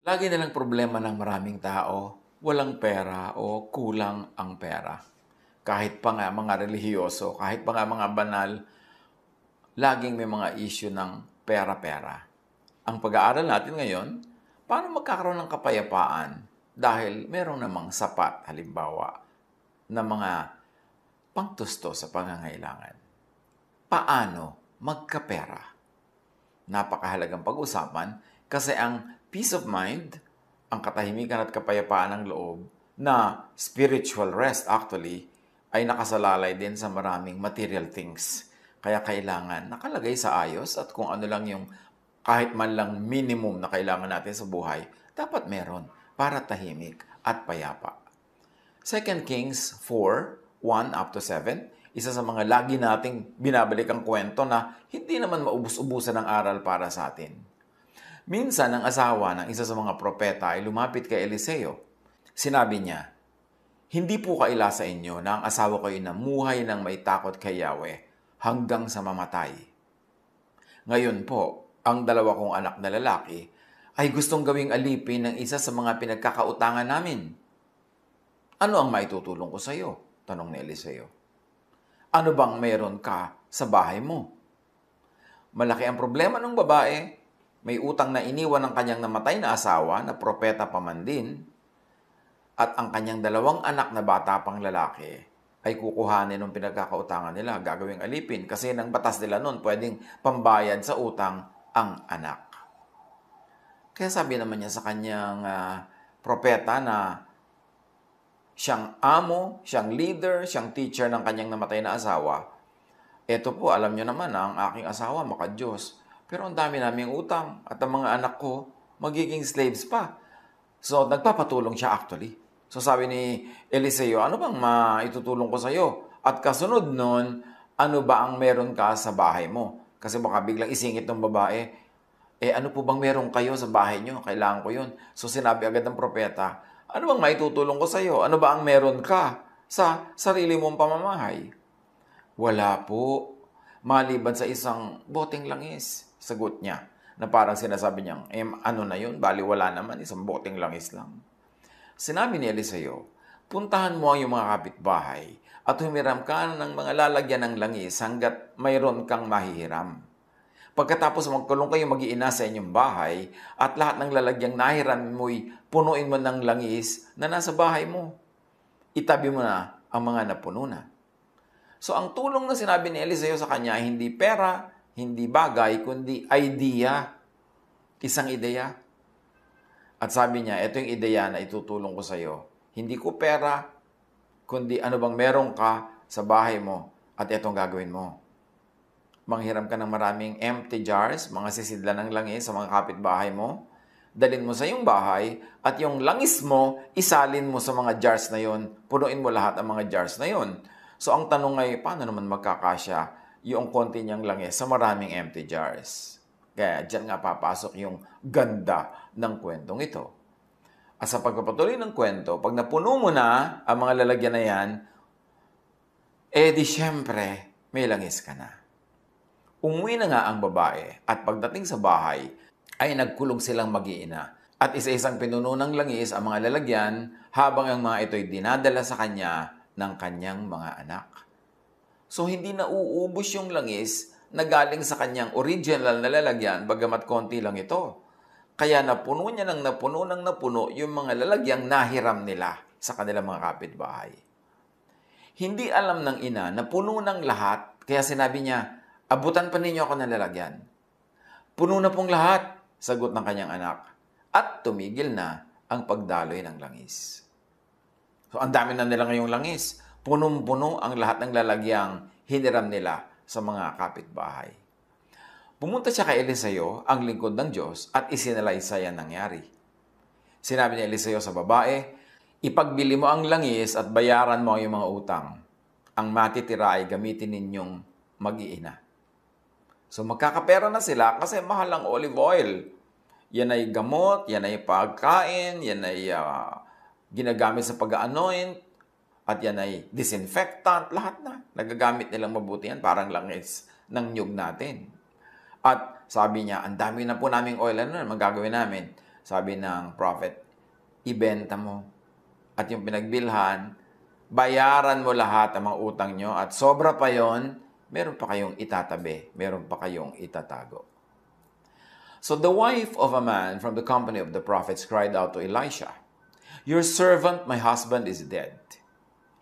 Lagi na lang problema ng maraming tao, walang pera o kulang ang pera. Kahit pa nga mga relihiyoso, kahit pa nga mga banal, laging may mga issue ng pera-pera. Ang pag-aaral natin ngayon, paano magkakaroon ng kapayapaan dahil merong namang sapat, halimbawa, na mga pangtusto sa pangangailangan. Paano magkapera? Napakahalagang pag-usapan kasi ang peace of mind, ang katahimikan at kapayapaan ng loob, na spiritual rest actually, ay nakasalalay din sa maraming material things. Kaya kailangan nakalagay sa ayos at kung ano lang yung kahit man lang minimum na kailangan natin sa buhay, dapat meron para tahimik at payapa. 2 Kings 4, 1 up to 7, isa sa mga lagi nating binabalik ang kwento na hindi naman maubos-ubusan ng aral para sa atin. Minsan, ang asawa ng isa sa mga propeta ay lumapit kay Eliseo. Sinabi niya, "Hindi po kaila sa inyo na ang asawa ko ay namuhay ng may takot kay Yahweh hanggang sa mamatay. Ngayon po, ang dalawa kong anak na lalaki ay gustong gawing alipin ng isa sa mga pinagkakautangan namin. Ano ang maitutulong ko sa iyo?" Tanong ni Eliseo. "Ano bang meron ka sa bahay mo?" Malaki ang problema ng babae. May utang na iniwan ng kanyang namatay na asawa na propeta pa man din. At ang kanyang dalawang anak na bata pang lalaki ay kukuhanin ng pinagkakautangan nila, gagawing alipin. Kasi ng batas nila noon, pwedeng pambayad sa utang ang anak. Kaya sabi naman niya sa kanyang propeta na siyang amo, siyang leader, siyang teacher ng kanyang namatay na asawa, "Eto po, alam niyo naman na ang aking asawa maka-Diyos. Pero ang dami naming utang at ang mga anak ko magiging slaves pa." So, nagpapatulong siya actually. So, sabi ni Eliseo, "Ano bang maitutulong ko sa iyo? At kasunod nun, ano ba ang meron ka sa bahay mo?" Kasi baka biglang isingit ng babae, "Ano po bang meron kayo sa bahay niyo? Kailangan ko yun." So, sinabi agad ng propeta, "Ano bang maitutulong ko sa iyo? Ano ba ang meron ka sa sarili mong pamamahay?" "Wala po, maliban sa isang boteng langis," sagot niya. Na parang sinasabi niyang, ano na yun? Bali wala naman, isang boteng langis lang. Sinabi ni Eliseo, "Puntahan mo ang iyong mga kapitbahay at humiram ka ng mga lalagyan ng langis hanggat mayroon kang mahihiram. Pagkatapos magkulong kayo mag-iina sa inyong bahay at lahat ng lalagyang nahiram mo'y punuin mo ng langis na nasa bahay mo. Itabi mo na ang mga napuno na." So ang tulong na sinabi ni Eliseo sa kanya, hindi pera, hindi bagay, kundi idea. Isang ideya. At sabi niya, "Ito yung ideya na itutulong ko sa iyo. Hindi ko pera, kundi ano bang meron ka sa bahay mo at itong gagawin mo. Manghiram ka ng maraming empty jars, mga sisidlan ng langis sa mga kapitbahay mo. Dalin mo sa iyong bahay at yung langis mo, isalin mo sa mga jars na yon. Punuin mo lahat ang mga jars na yon." So ang tanong ay, paano naman magkakasya yung konti niyang langis sa maraming empty jars? Kaya dyan nga papasok yung ganda ng kwentong ito. At sa pagpapatuloy ng kwento, pag napuno mo na ang mga lalagyan na yan, di syempre, may langis ka na. Umuwi na nga ang babae at pagdating sa bahay, ay nagkulog silang mag-iina. At isa-isang pinuno ng langis ang mga lalagyan habang ang mga ito'y dinadala sa kanya ng kanyang mga anak. So hindi na uubos yung langis na galing sa kanyang original na lalagyan bagamat konti lang ito. Kaya napuno niya ng napuno yung mga lalagyang nahiram nila sa kanilang mga kapitbahay. Hindi alam ng ina na puno ng lahat, kaya sinabi niya, "Abutan pa ninyo ako ng lalagyan." "Puno na pong lahat," sagot ng kanyang anak. At tumigil na ang pagdaloy ng langis. So ang dami na nila ngayong langis. Punong-puno ang lahat ng lalagyang hiniram nila sa mga kapitbahay. Pumunta siya kay Eliseo, ang lingkod ng Diyos, at isinalaysay ang nangyari. Sinabi ni Eliseo sa babae, "Ipagbili mo ang langis at bayaran mo ang iyong mga utang. Ang matitira ay gamitin ninyong mag-iina." So magkakapera na sila kasi mahal ang olive oil. Yan ay gamot, yan ay pagkain, yan ay ginagamit sa pag-anoint, at yan ay disinfectant, lahat na. Nagagamit nilang mabuti yan, parang langis ng nyug natin. At sabi niya, "Ang dami na po naming oil, ano na magagawin namin?" Sabi ng prophet, ibenta mo. At yung pinagbilhan, bayaran mo lahat ang mga utang nyo at sobra pa yon, meron pa kayong itatabi, meron pa kayong itatago. So the wife of a man from the company of the prophets cried out to Elisha, "Your servant, my husband, is dead.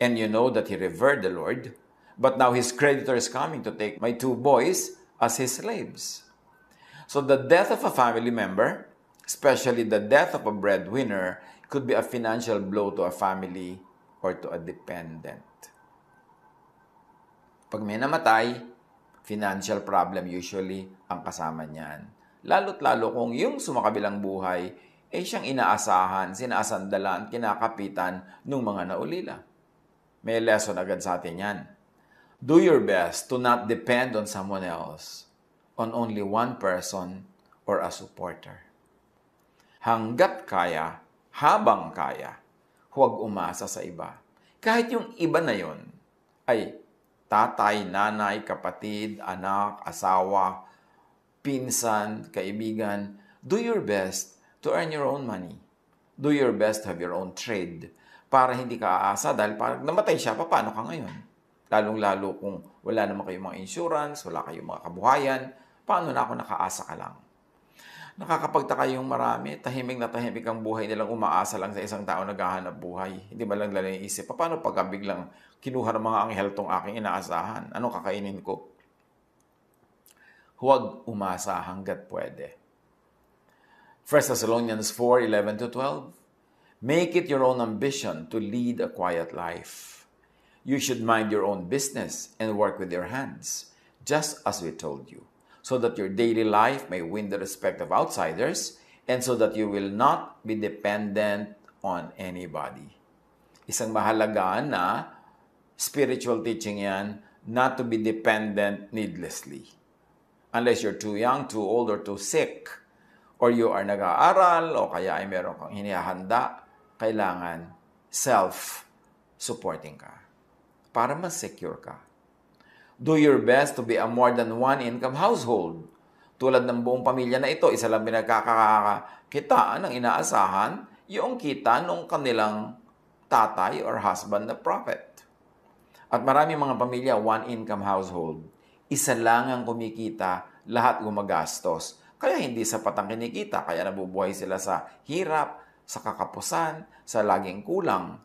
And you know that he revered the Lord, but now his creditor is coming to take my 2 boys as his slaves." So the death of a family member, especially the death of a breadwinner, could be a financial blow to a family or to a dependent. Pag may namatay, financial problem usually ang kasama niyan. Lalo't lalo kung yung sumakabilang buhay ay siyang inaasahan, sinasandalan, kinakapitan ng mga naulila. May lesson agad sa atin yan. Do your best to not depend on someone else, on only one person or a supporter. Hanggat kaya, habang kaya, huwag umasa sa iba. Kahit yung iba na yon ay tatay, nanay, kapatid, anak, asawa, pinsan, kaibigan, do your best to earn your own money. Do your best to have your own trade para hindi ka aasa dahil pag namatay siya, paano ka ngayon? Lalong-lalo kung wala naman kayong mga insurance, wala kayong mga kabuhayan, paano na ako nakaasa ka lang? Nakakapagtaka yung marami, tahimik na tahimik ang buhay nilang umaasa lang sa isang tao naghahanap buhay. Hindi ba lang nila iisip, paano pagka biglang kinuha ng mga anghel tong aking inaasahan? Anong kakainin ko? Huwag umasa hanggat pwede. 1 Thessalonians 4:11-12. Make it your own ambition to lead a quiet life. You should mind your own business and work with your hands, just as we told you, so that your daily life may win the respect of outsiders and so that you will not be dependent on anybody. Isang mahalaga na spiritual teaching yan, not to be dependent needlessly. Unless you're too young, too old, or too sick, or you are nag-aaral, o kaya ay meron kang hinihanda, kailangan self-supporting ka para mas secure ka. Do your best to be a more than one income household. Tulad ng buong pamilya na ito, isa lang pinagkakakitaan ng inaasahan, yung kita ng kanilang tatay or husband na prophet. At marami mga pamilya, one income household. Isa lang ang kumikita, lahat gumagastos. Kaya hindi sapat ang kinikita, kaya nabubuhay sila sa hirap, sa kakapusan, sa laging kulang.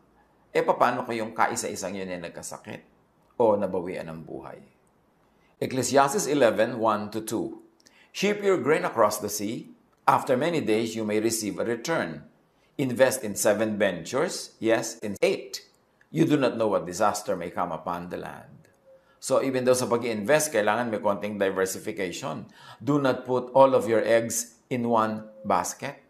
E paano kung yung kaisa-isang yun ay nagkasakit o nabawian ng buhay? Ecclesiastes 11:1-2. Ship your grain across the sea. After many days, you may receive a return. Invest in 7 ventures, yes, in 8. You do not know what disaster may come upon the land. So even though sa pag-i-invest, kailangan may konting diversification. Do not put all of your eggs in one basket.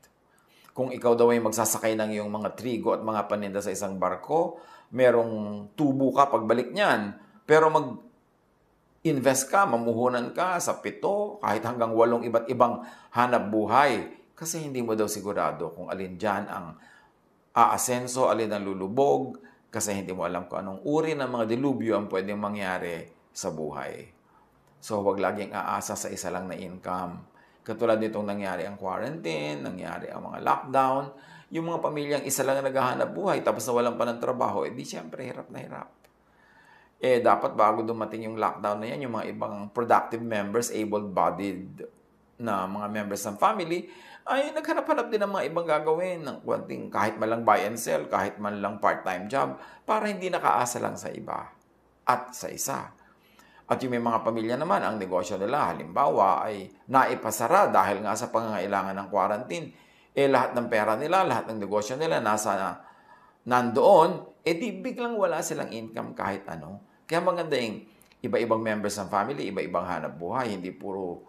Kung ikaw daw ay magsasakay ng iyong mga trigo at mga paninda sa isang barko, merong tubo ka pagbalik niyan. Pero mag-invest ka, mamuhunan ka sa 7, kahit hanggang 8 iba't ibang hanap buhay. Kasi hindi mo daw sigurado kung alin dyan ang aasenso, alin ang lulubog, kasi hindi mo alam kung anong uri ng mga dilubyo ang pwedeng mangyari sa buhay. So, huwag laging aasa sa isa lang na income. Katulad nitong nangyari ang quarantine, nangyari ang mga lockdown, yung mga pamilyang isa lang naghahanap buhay tapos nawalan pa ng trabaho, di syempre hirap na hirap. Dapat bago dumating yung lockdown na yan, yung mga ibang productive members, able-bodied na mga members ng family, ay naghanap-hanap din ng mga ibang gagawin ng konting kahit man lang buy and sell, kahit man lang part-time job, para hindi nakaasa lang sa iba at sa isa. At yung may mga pamilya naman, ang negosyo nila, halimbawa, ay naipasara dahil nga sa pangangailangan ng quarantine. Lahat ng pera nila, lahat ng negosyo nila, nandoon, di biglang wala silang income kahit ano. Kaya maganda yung iba-ibang members ng family, iba-ibang hanap buhay, hindi puro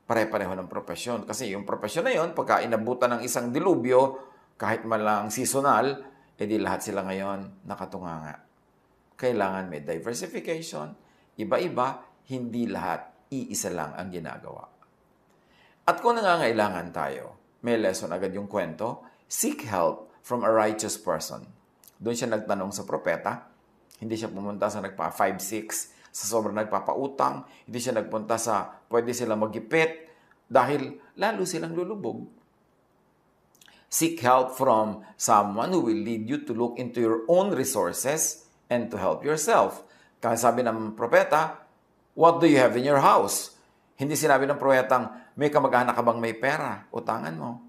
pare-pareho ng profesyon. Kasi yung profesyon na yun, pagka inabutan ng isang dilubyo, kahit man lang seasonal, di lahat sila ngayon nakatunganga. Kailangan may diversification, iba-iba, hindi lahat, iisa lang ang ginagawa. At kung nangangailangan tayo, may lesson agad yung kwento, seek help from a righteous person. Doon siya nagtanong sa propeta, hindi siya pumunta sa nagpa 5-6, sa sobrang nagpapautang, hindi siya nagpunta sa pwede silang magipit dahil lalo silang lulubog. Seek help from someone who will lead you to look into your own resources and to help yourself. Kaya sabi ng propeta, what do you have in your house? Hindi sinabi ng propetang, may kamag-anak ka bang may pera? Utangan mo.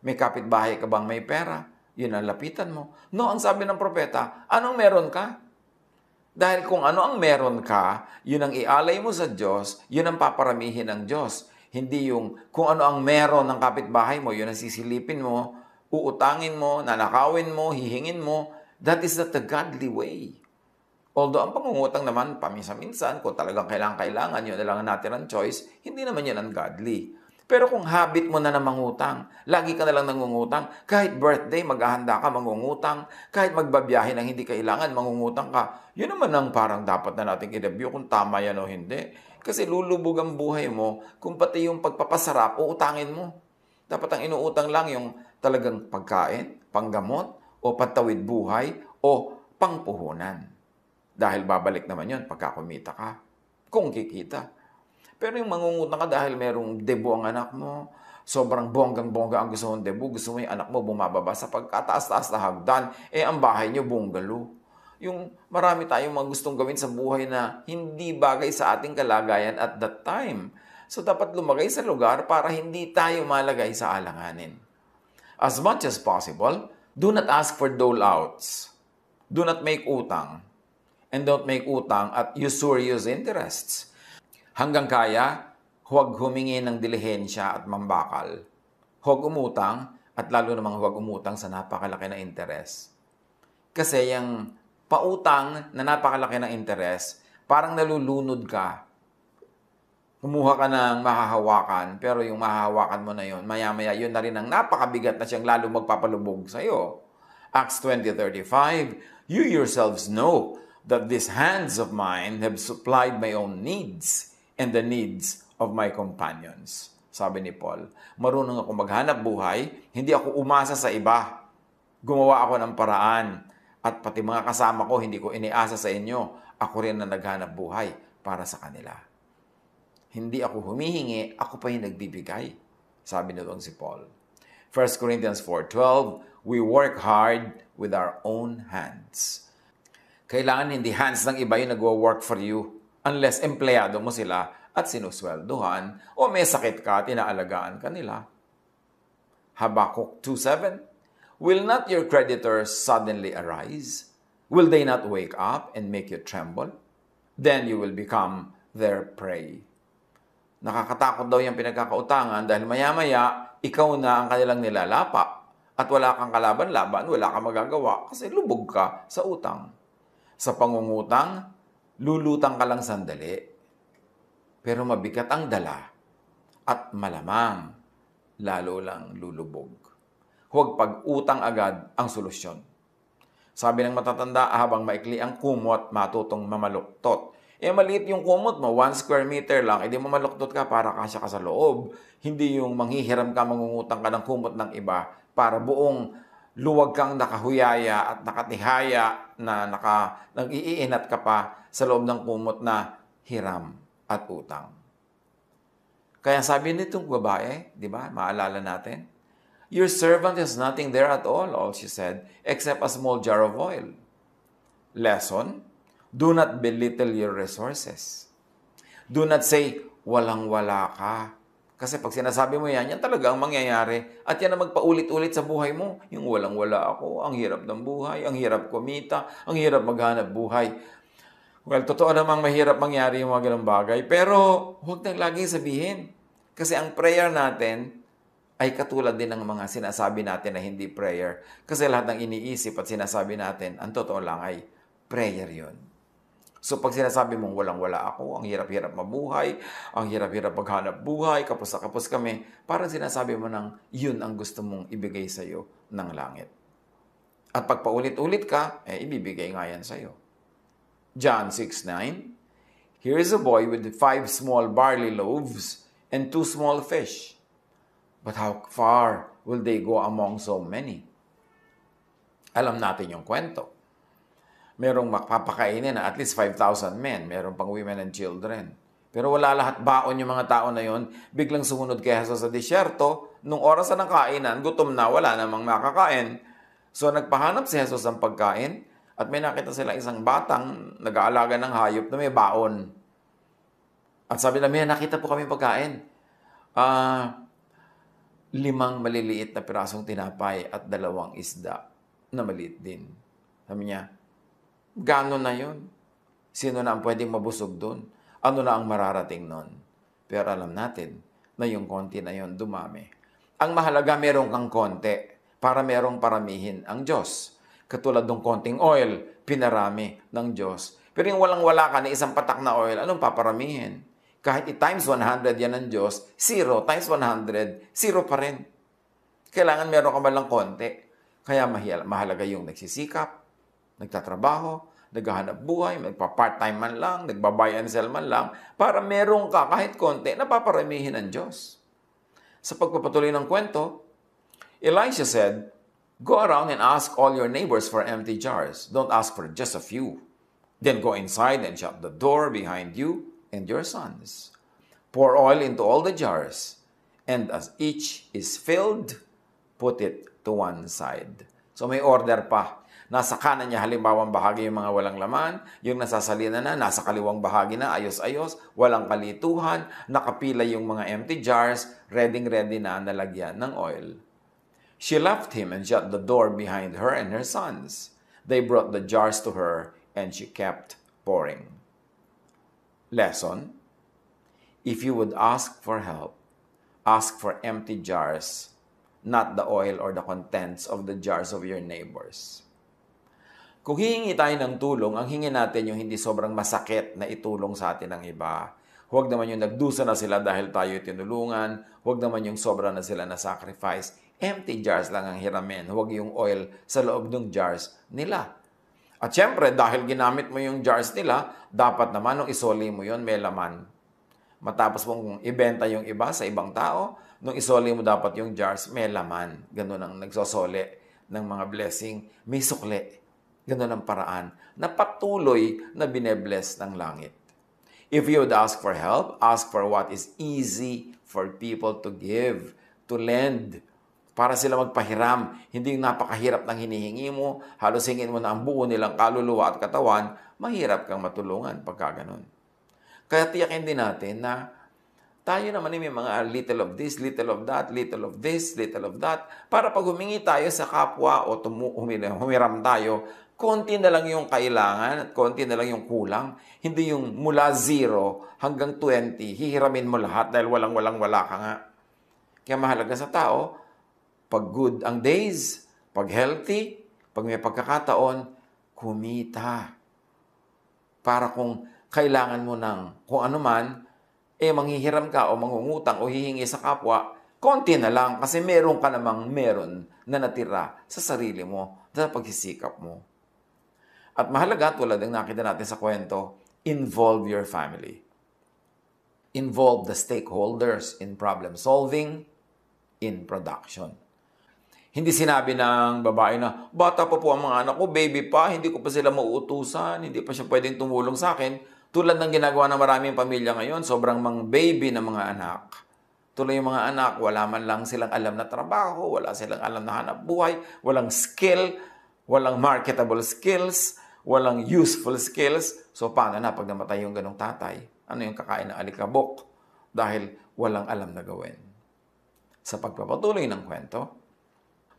May kapitbahay ka bang may pera? Yun ang lapitan mo. No, ang sabi ng propeta, anong meron ka? Dahil kung ano ang meron ka, yun ang ialay mo sa Diyos, yun ang paparamihin ng Diyos. Hindi yung kung ano ang meron ng kapitbahay mo, yun ang sisilipin mo, uutangin mo, nanakawin mo, hihingin mo. That is not the godly way. Although ang pangungutang naman, paminsan-minsan, kung talagang kailangan-kailangan, yun na lang natin ang choice, hindi naman yun ang godly. Pero kung habit mo na mangutang, lagi ka na lang nangungutang, kahit birthday, maghahanda ka, mangungutang, kahit magbabiyahe ng hindi kailangan, mangungutang ka, yun naman ang parang dapat na natin i-review kung tama yan o hindi. Kasi lulubog ang buhay mo kung pati yung pagpapasarap, uutangin mo. Dapat ang inuutang lang yung talagang pagkain, panggamot, o pantawid buhay, o pangpuhunan. Dahil babalik naman yun pagka kumita ka, kung kikita. Pero yung mangungutang ka dahil merong debo ang anak mo, sobrang bonggang-bongga ang gusto mong debo, gusto mo yung anak mo bumababa sa pagkataas-taas na hagdan, ang bahay nyo bungalow. Yung marami tayong mga gustong gawin sa buhay na hindi bagay sa ating kalagayan at that time. So dapat lumagay sa lugar para hindi tayo malagay sa alanganin. As much as possible, do not ask for dole-outs. Do not make utang. And don't make utang at usurious interests. Hanggang kaya, huwag humingi ng dilihensya at mambakal. Huwag umutang at lalo namang huwag umutang sa napakalaki na interes. Kasi yung pautang na napakalaki ng interes, parang nalulunod ka. Kumuha ka ng mahahawakan, pero yung mahahawakan mo na yun, maya-maya yun na rin ang napakabigat na siyang lalo magpapalubog sa'yo. Acts 20:35, you yourselves know that these hands of mine have supplied my own needs and the needs of my companions. Sabi ni Paul, marunong ako maghanap buhay, hindi ako umasa sa iba. Gumawa ako ng paraan. At pati mga kasama ko, hindi ko iniasa sa inyo. Ako rin na naghanap buhay para sa kanila. Hindi ako humihingi, ako pa yung nagbibigay. Sabi na doon si Paul. 1 Corinthians 4:12, we work hard with our own hands. Kailangan hindi hands ng iba yung nagwo-work for you unless empleyado mo sila at sinusweldohan o may sakit ka at inaalagaan ka nila. Habakkuk 2:7, will not your creditors suddenly arise? Will they not wake up and make you tremble? Then you will become their prey. Nakakatakot daw yung pinagkakautangan dahil maya-maya, ikaw na ang kanilang nilalapa at wala kang kalaban-laban, wala kang magagawa kasi lubog ka sa utang. Sa pangungutang, lulutang ka lang sandali, pero mabigat ang dala at malamang lalo lang lulubog. Huwag pag-utang agad ang solusyon. Sabi ng matatanda, habang maikli ang kumot, matutong mamaluktot. Maliit yung kumot mo, 1 square meter lang, edi mamaluktot ka para kasya ka sa loob. Hindi yung manghihiram ka, mangungutang ka ng kumot ng iba para buong luwag kang nakahuyaya at nakatihaya na nag-iinat ka pa sa loob ng kumot na hiram at utang. Kaya sabi nitong babae, di ba, maalala natin, your servant has nothing there at all she said, except a small jar of oil. Lesson, do not belittle your resources. Do not say, walang-wala ka. Kasi pag sinasabi mo yan, yan talaga ang mangyayari. At yan ang magpaulit-ulit sa buhay mo. Yung walang-wala ako, ang hirap ng buhay, ang hirap kumita, ang hirap maghanap buhay. Well, totoo namang mahirap mangyari yung mga ganang bagay. Pero huwag nang laging sabihin. Kasi ang prayer natin ay katulad din ng mga sinasabi natin na hindi prayer. Kasi lahat ng iniisip at sinasabi natin, ang totoo lang ay prayer yun. So pag sinasabi mong walang-wala ako, ang hirap-hirap mabuhay, ang hirap-hirap maghanap buhay, kapos na kapos kami, parang sinasabi mo nang yun ang gusto mong ibigay sa'yo ng langit. At pag paulit-ulit ka, ibibigay nga yan sa'yo. John 6:9, here is a boy with 5 small barley loaves and 2 small fish. But how far will they go among so many? Alam natin yung kwento. Merong makapakainin na at least 5,000 men. Merong pang women and children. Pero wala lahat baon yung mga tao na yon. Biglang sumunod kay Jesus sa disyerto, Nung oras na ng kainan, gutom na, wala namang makakain. So nagpahanap si Jesus ng pagkain at may nakita sila isang batang nag-aalaga ng hayop na may baon. At sabi na, may nakita po kami pagkain. 5 maliliit na pirasong tinapay at 2 isda na maliit din. Sabi niya, gaano na yun? Sino na ang pwedeng mabusog doon? Ano na ang mararating nun? Pero alam natin na yung konti na yun dumami. Ang mahalaga, meron kang konti para merong paramihin ang Diyos. Katulad ng konting oil, pinarami ng Diyos. Pero yung walang-wala ka na isang patak na oil, anong paparamihin? Kahit i-times 100 yan ng Diyos, 0 times 100, 0 pa rin. Kailangan meron ka man lang konti. Kaya mahalaga yung nagsisikap, nagtatrabaho, naghahanap buhay, magpa-part-time man lang, nagba-buy and sell man lang, para meron ka kahit konti na paparamihin ng Diyos. Sa pagpapatuloy ng kwento, Elisha said, "Go around and ask all your neighbors for empty jars. Don't ask for just a few. Then go inside and shut the door behind you and your sons. Pour oil into all the jars, and as each is filled, put it to one side." So may order pa. Nasa kanan niya halimbawang bahagi yung mga walang laman, yung nasasalina na, nasa kaliwang bahagi na, ayos-ayos, walang kalituhan, nakapila yung mga empty jars, ready-ready na nalagyan ng oil. She left him and shut the door behind her and her sons. They brought the jars to her, and she kept pouring. Lesson: if you would ask for help, ask for empty jars, not the oil or the contents of the jars of your neighbors. Kung hihingi tayo ng tulong, ang hingin natin yung hindi sobrang masakit na itulong sa atin ng iba. Huwag naman yung nagdusa na sila dahil tayo tinulungan. Huwag naman yung sobra na sila na sacrifice. Empty jars lang ang hiramin. Huwag yung oil sa loob ng jars nila. At syempre, dahil ginamit mo yung jars nila, dapat naman nung isoli mo yon may laman. Matapos mong ibenta yung iba sa ibang tao, nung isoli mo dapat yung jars, may laman. Ganun ang nagsosoli ng mga blessing. May sukli. Ganun ang paraan na patuloy na binebless ng langit. If you would ask for help, ask for what is easy for people to give, to lend, para sila magpahiram. Hindi yung napakahirap ng hinihingi mo, halos hingin mo na ang buo nilang kaluluwa at katawan, mahirap kang matulungan pagka ganun. Kaya tiyakin din natin na tayo naman may mga little of this, little of that, little of this, little of that, para pag humingi tayo sa kapwa o humiram tayo, konti na lang yung kailangan at konti na lang yung kulang. Hindi yung mula 0 hanggang 20, hihiramin mo lahat dahil wala ka nga. Kaya mahalaga sa tao, pag good ang days, pag healthy, pag may pagkakataon, kumita. Para kung kailangan mo ng kung ano man, manghihiram ka o mangungutang o hihingi sa kapwa, konti na lang kasi meron ka namang meron na natira sa sarili mo, sa pagsisikap mo. At mahalaga, tulad ng nakita natin sa kwento, involve your family. Involve the stakeholders in problem solving, in production. Hindi sinabi ng babae na, bata pa po ang mga anak ko, baby pa, hindi ko pa sila mauutusan, hindi pa siya pwedeng tumulong sa akin. Tulad ng ginagawa ng maraming pamilya ngayon, sobrang mga baby na mga anak. Tuloy yung mga anak, wala man lang silang alam na trabaho, wala silang alam na hanap buhay, walang skill, walang marketable skills, walang useful skills. So, paano na pag namatay yung ganong tatay? Ano yung kakain ng alikabok? Dahil walang alam na gawin. Sa pagpapatuloy ng kwento,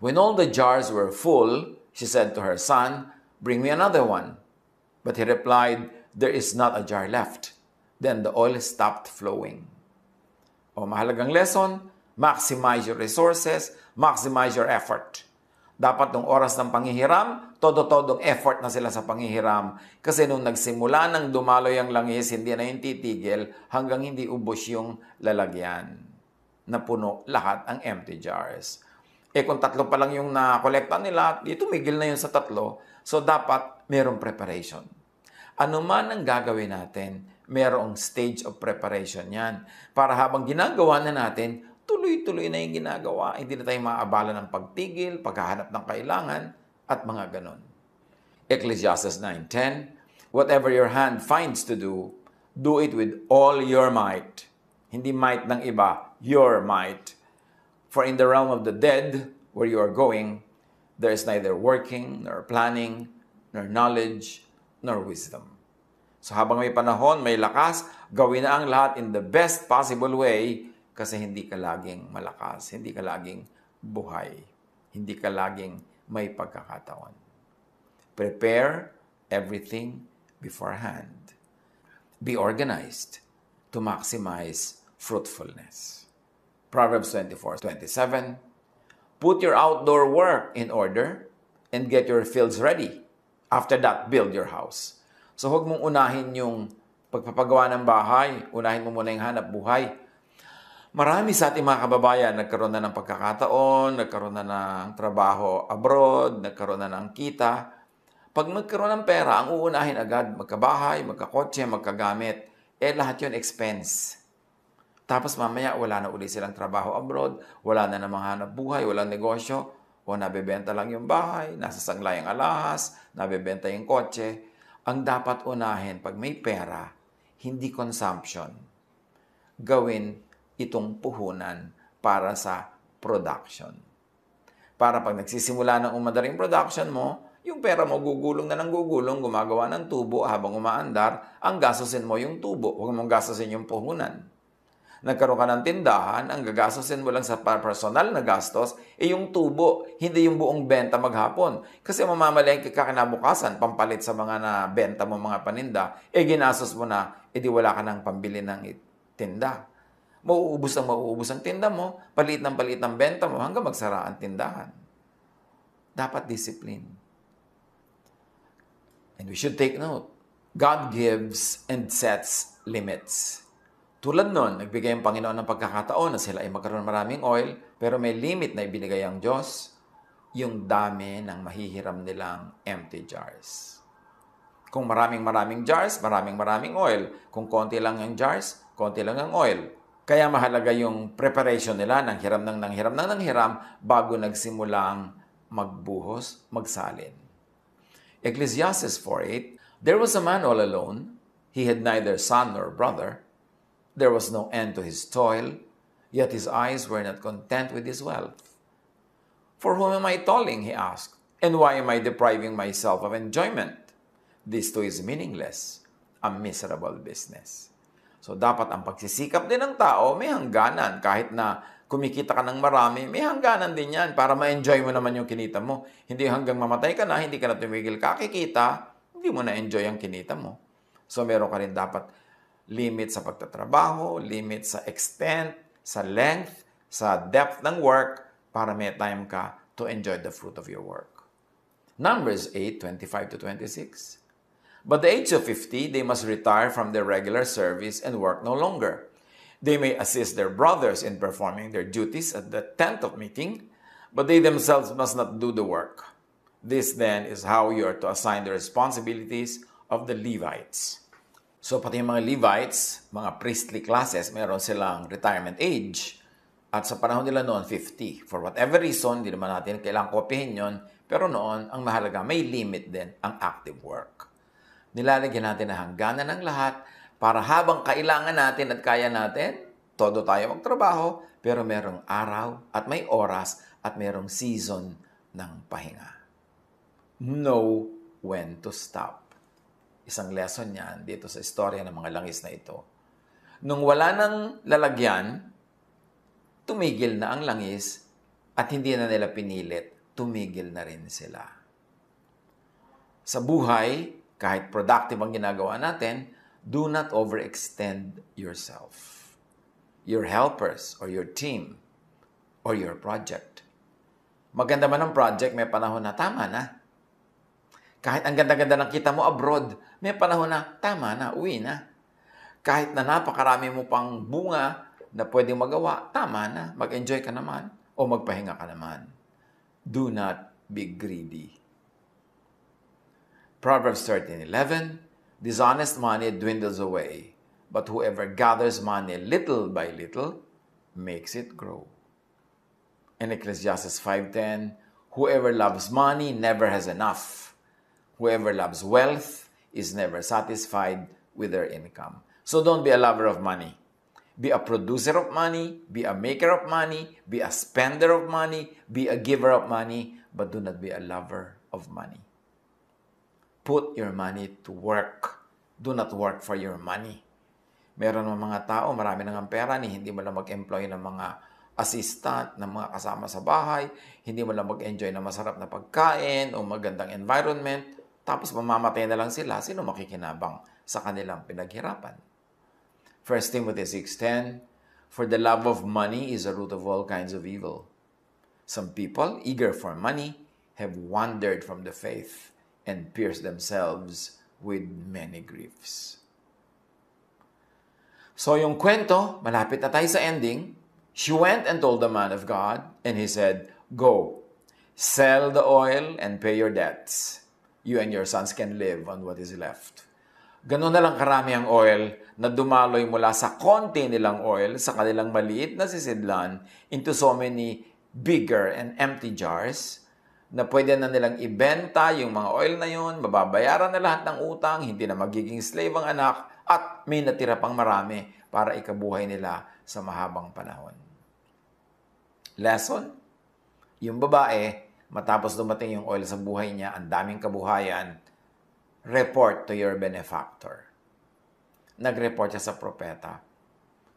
when all the jars were full, she said to her son, "Bring me another one." But he replied, "There is not a jar left." Then the oil stopped flowing. O mahalagang lesson, maximize your resources, maximize your effort. Dapat nung oras ng panghihiram, todo-todong effort na sila sa panghihiram. Kasi nung nagsimula ng dumaloy ang langis, hindi na yung titigil hanggang hindi ubos yung lalagyan. Napuno lahat ang empty jars. Kung 3 pa lang yung nakolekta nila, tumigil na yun sa 3. So dapat merong preparation. Ano man ang gagawin natin, merong stage of preparation yan. Para habang ginagawa na natin, tuloy-tuloy na yung ginagawa. Hindi na tayo maaabala ng pagtigil, paghahanap ng kailangan, at mga ganon. Ecclesiastes 9:10, whatever your hand finds to do it with all your might. Hindi might ng iba, your might. For in the realm of the dead, where you are going, there is neither working, nor planning, nor knowledge, nor wisdom. So habang may panahon, may lakas, gawin na ang lahat in the best possible way kasi hindi ka laging malakas, hindi ka laging buhay, hindi ka laging may pagkakataon. Prepare everything beforehand. Be organized to maximize fruitfulness. Proverbs 24:27. Put your outdoor work in order and get your fields ready. After that, build your house. So huwag mong unahin yung pagpapagawa ng bahay. Unahin mo muna yung hanap buhay. Marami sa ating mga kababayan nagkaroon na ng pagkakataon, nagkaroon na ng trabaho abroad, nagkaroon na ng kita. Pag nagkaroon ng pera, ang uunahin agad, magkabahay, magkakotse, magkagamit, lahat yun expense. Tapos mamaya, wala na uli silang trabaho abroad, wala na namang hanap buhay, walang negosyo, o nabebenta lang yung bahay, nasa sanglayang alahas, nabebenta yung kotse. Ang dapat unahin, pag may pera, hindi consumption. Gawin itong puhunan para sa production. Para pag nagsisimula ng umadaring production mo, yung pera mo gugulong na ng gugulong, gumagawa ng tubo habang umaandar, ang gastusin mo yung tubo, huwag mong gastusin yung puhunan. Nagkaroon ka ng tindahan, ang gagastusin mo lang sa personal na gastos, yung tubo, hindi yung buong benta maghapon. Kasi mamamalengke ka kinabukasan, pampalit sa mga nabenta mo mga paninda, ginastos mo na, di wala ka ng pambili ng tinda. Mauubos ang tinda mo, palit ng benta mo, hanggang magsara ang tindahan. Dapat discipline. And we should take note. God gives and sets limits. Tulad nun, nagbigay ang Panginoon ng pagkakataon na sila ay magkaroon maraming oil, pero may limit na ibinigay ang Diyos, yung dami ng mahihiram nilang empty jars. Kung maraming jars, maraming oil. Kung konti lang ang jars, konti lang ang oil. Kaya mahalaga yung preparation nila ng hiram bago nagsimulang magbuhos, magsalin. Ecclesiastes 4:8, there was a man all alone. He had neither son nor brother. There was no end to his toil, yet his eyes were not content with his wealth. For whom am I toiling, he asked, and why am I depriving myself of enjoyment? This too is meaningless, a miserable business. So dapat ang pagsisikap din ng tao may hangganan. Kahit na kumikita ka ng marami, may hangganan din yan para ma-enjoy mo naman yung kinita mo. Hindi hanggang mamatay ka na, hindi ka na tumigil kakikita, hindi mo na-enjoy ang kinita mo. So meron ka rin dapat limit sa pagtatrabaho, limit sa extent, sa length, sa depth ng work para may time ka to enjoy the fruit of your work. Numbers 8:25-26. But the age of 50, they must retire from their regular service and work no longer. They may assist their brothers in performing their duties at the tent of meeting, but they themselves must not do the work. This then is how you are to assign the responsibilities of the Levites. So pati yung mga Levites, mga priestly classes, meron silang retirement age. At sa panahon nila noon, 50. For whatever reason, hindi naman natin kailangang kopyahin yun. Pero noon, ang mahalaga, may limit din ang active work. Nilalagyan natin na hangganan ng lahat para habang kailangan natin at kaya natin, todo tayo magtrabaho, pero merong araw at may oras at merong season ng pahinga. Know when to stop. Isang lesson yan dito sa istorya ng mga langis na ito. Nung wala nang lalagyan, tumigil na ang langis at hindi na nila pinilit, tumigil na rin sila. Sa buhay, kahit productive ang ginagawa natin, do not overextend yourself, your helpers or your team or your project. Maganda man ang project, may panahon na tama na. Kahit ang ganda-ganda ng kita mo abroad, may panahon na, tama na, uwi na. Kahit na napakarami mo pang bunga na pwedeng magawa, tama na, mag-enjoy ka naman o magpahinga ka naman. Do not be greedy. Proverbs 13:11, dishonest money dwindles away, but whoever gathers money little by little makes it grow. In Ecclesiastes 5:10, whoever loves money never has enough. Whoever loves wealth is never satisfied with their income. So don't be a lover of money. Be a producer of money, be a maker of money, be a spender of money, be a giver of money, but do not be a lover of money. Put your money to work. Do not work for your money. Meron mga tao, marami nang pera, hindi mo lang mag-employ ng mga assistant, ng mga kasama sa bahay, hindi mo lang mag-enjoy ng masarap na pagkain o magandang environment, tapos mamamatay na lang sila, sino makikinabang sa kanilang pinaghirapan? 1 Timothy 6:10, for the love of money is the root of all kinds of evil. Some people, eager for money, have wandered from the faith and pierced themselves with many griefs. So yung kwento, malapit na tayo sa ending. She went and told the man of God, and he said, go, sell the oil and pay your debts. You and your sons can live on what is left. Ganun na lang karami ang oil na dumaloy mula sa konti nilang oil sa kanilang maliit na sisidlan into so many bigger and empty jars na pwede na nilang ibenta yung mga oil na yun, mababayaran na lahat ng utang, hindi na magiging slave ang anak, at may natira pang marami para ikabuhay nila sa mahabang panahon. Lesson? Yung babae, matapos dumating yung oil sa buhay niya, ang daming kabuhayan, report to your benefactor. Nag-report siya sa propeta.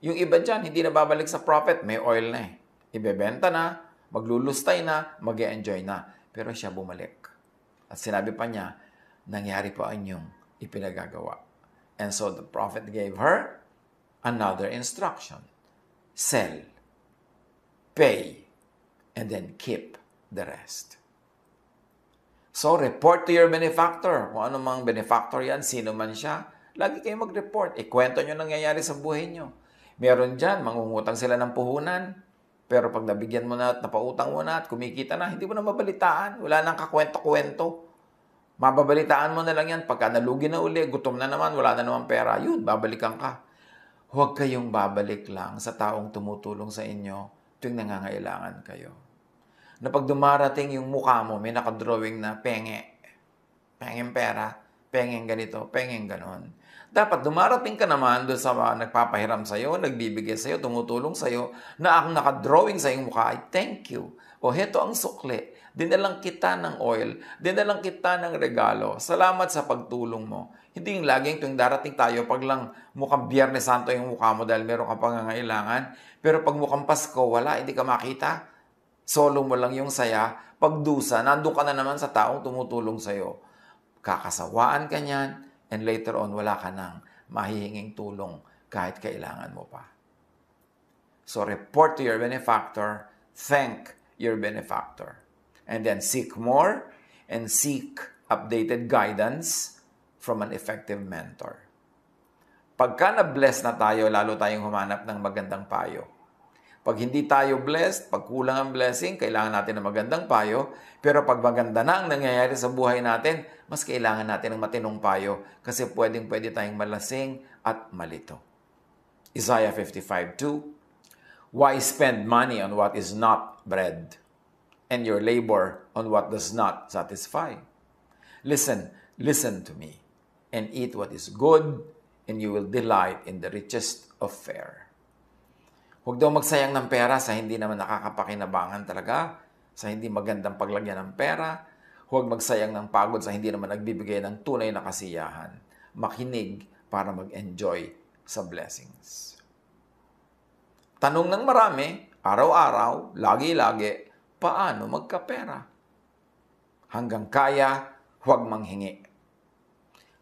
Yung iba dyan, hindi na babalik sa prophet, may oil na eh. Ibebenta na, maglulustay na, mag-e-enjoy na. Pero siya bumalik. At sinabi pa niya, nangyari pa ang inyong ipinagagawa. And so the prophet gave her another instruction. Sell, pay, and then keep the rest. So, report to your benefactor. Kung ano mang benefactor yan, sino man siya, lagi kayo mag-report. Ikwento nyo nangyayari sa buhay nyo. Meron dyan, mangungutang sila ng puhunan. Pero pag nabigyan mo na at napautang mo na at kumikita na, hindi mo na mabalitaan. Wala nang kakwento-kwento. Mababalitaan mo na lang yan. Pagka nalugi na uli, gutom na naman, wala na naman pera, yun, babalikan ka. Huwag kayong babalik lang sa taong tumutulong sa inyo tuwing nangangailangan kayo. Na pag dumarating yung mukha mo, may nakadrawing na penge. Pengeng pera, pengeng ganito, pengeng ganon. Dapat dumarating ka naman doon sa nagpapahiram sa'yo, nagbibigay sa'yo, tumutulong sa'yo, na ang nakadrawing sa iyong mukha ay thank you. O heto ang sukli. Dinalang kita ng oil. Dinalang kita ng regalo. Salamat sa pagtulong mo. Hindi yung laging tuwing darating tayo, pag lang mukhang Biyernes Santo yung mukha mo dahil meron ka pangangailangan. Pero pag mukhang Pasko, wala, hindi ka makita. Solo mo lang yung saya. Pagdusa, nandun ka na naman sa taong tumutulong sa'yo. Kakasawaan ka niyan, and later on, wala ka nang mahihinging tulong kahit kailangan mo pa. So, report to your benefactor, thank your benefactor, and then seek more and seek updated guidance from an effective mentor. Pagka na-bless na tayo, lalo tayong humanap ng magandang payo. Pag hindi tayo blessed, pag kulang ang blessing, kailangan natin ng magandang payo. Pero pag maganda na ang nangyayari sa buhay natin, mas kailangan natin ng matinong payo kasi pwede tayong malasing at malito. Isaiah 55:2, why spend money on what is not bread, and your labor on what does not satisfy? Listen to me, and eat what is good, and you will delight in the richest of fare. Huwag daw magsayang ng pera sa hindi naman nakakapakinabangan talaga, sa hindi magandang paglagyan ng pera. Huwag magsayang ng pagod sa hindi naman nagbibigay ng tunay na kasiyahan. Makinig para mag-enjoy sa blessings. Tanong ng marami, araw-araw, lagi-lagi, paano magkapera? Hanggang kaya, huwag manghingi.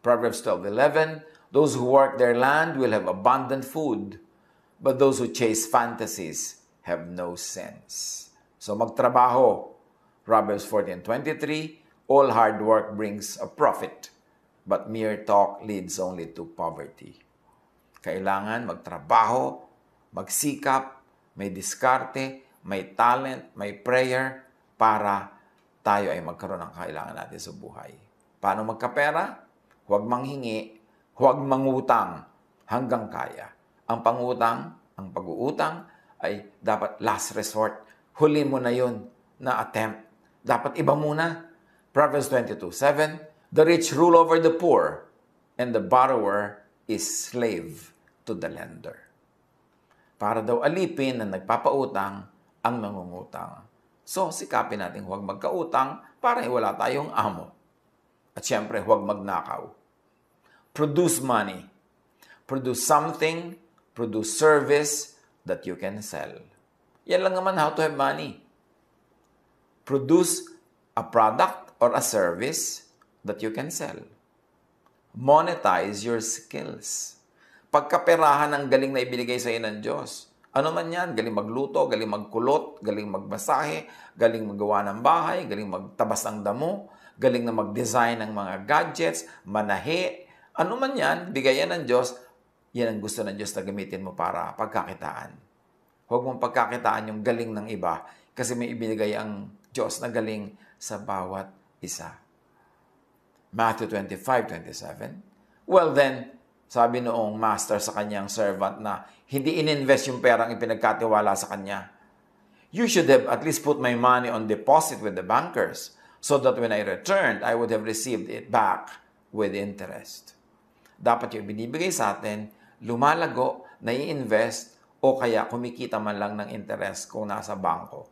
Proverbs 12:11, those who work their land will have abundant food, but those who chase fantasies have no sense. So magtrabaho. Proverbs 14:23, all hard work brings a profit, but mere talk leads only to poverty. Kailangan magtrabaho, magsikap, may diskarte, may talent, may prayer, para tayo ay magkaroon ng kailangan natin sa buhay. Paano magkapera? Huwag manghingi, huwag mangutang hanggang kaya. Ang pangutang, ang pag-uutang ay dapat last resort. Huli mo na yun na attempt. Dapat iba muna. Proverbs 22:7, the rich rule over the poor, and the borrower is slave to the lender. para daw alipin na nagpapautang ang nangungutang. So, sikapin natin huwag magkautang para wala tayong amo. At syempre, huwag magnakaw. Produce money. Produce something, produce service that you can sell. Yan lang naman how to have money. Produce a product or a service that you can sell. Monetize your skills. Pagkaperahan ang galing na ibinigay sa iyo ng Diyos. Ano man yan, galing magluto, galing magkulot, galing magmasahe, galing magawa ng bahay, galing magtabas ng damo, galing na mag-design ng mga gadgets, manahi, ano man yan, bigayan ng Diyos, yan ang gusto ng Diyos na gamitin mo para pagkakitaan. Huwag mong pagkakitaan yung galing ng iba kasi may ibinigay ang Diyos na galing sa bawat isa. Matthew 25:27. Well then, sabi noong master sa kanyang servant na hindi ininvest yung perang ipinagkatiwala sa kanya. You should have at least put my money on deposit with the bankers so that when I returned, I would have received it back with interest. Dapat yung binibigay sa atin, lumalago, nai-invest, o kaya kumikita man lang ng interest kung nasa bangko.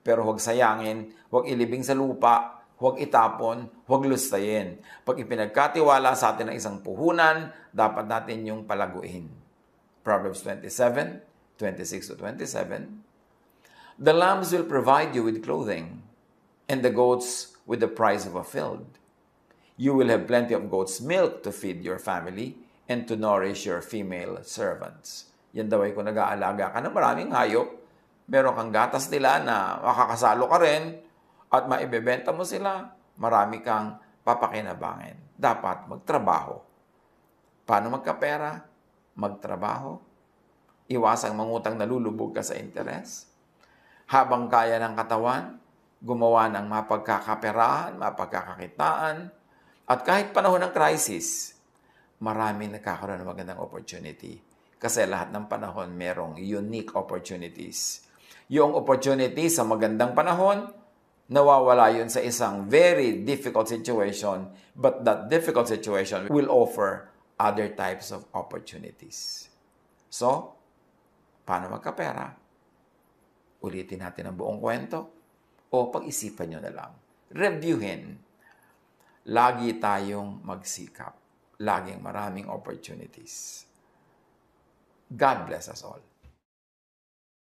Pero huwag sayangin, huwag ilibing sa lupa, huwag itapon, huwag lustayin. Pag ipinagkatiwala sa atin ng isang puhunan, dapat natin yung palaguin. Proverbs 27:26-27. The lambs will provide you with clothing, and the goats with the price of a field. You will have plenty of goat's milk to feed your family and to nourish your female servants. Yan daw ay kung nag-aalaga ka ng maraming hayop, meron kang gatas nila na makakasalo ka rin at maibebenta mo sila, marami kang papakinabangin. Dapat magtrabaho. Paano magkapera? Magtrabaho. Iwasang mangutang nalulubog ka sa interes. Habang kaya ng katawan, gumawa ng mapagkakaperahan, mapagkakakitaan, at kahit panahon ng crisis, maraming nagkakaroon ng magandang opportunity. Kasi lahat ng panahon merong unique opportunities. Yung opportunity sa magandang panahon, nawawala yun sa isang very difficult situation, but that difficult situation will offer other types of opportunities. So, paano magkapera? Ulitin natin ang buong kwento o pag-isipan nyo na lang. Reviewin. Lagi tayong magsikap. Laging maraming opportunities. God bless us all.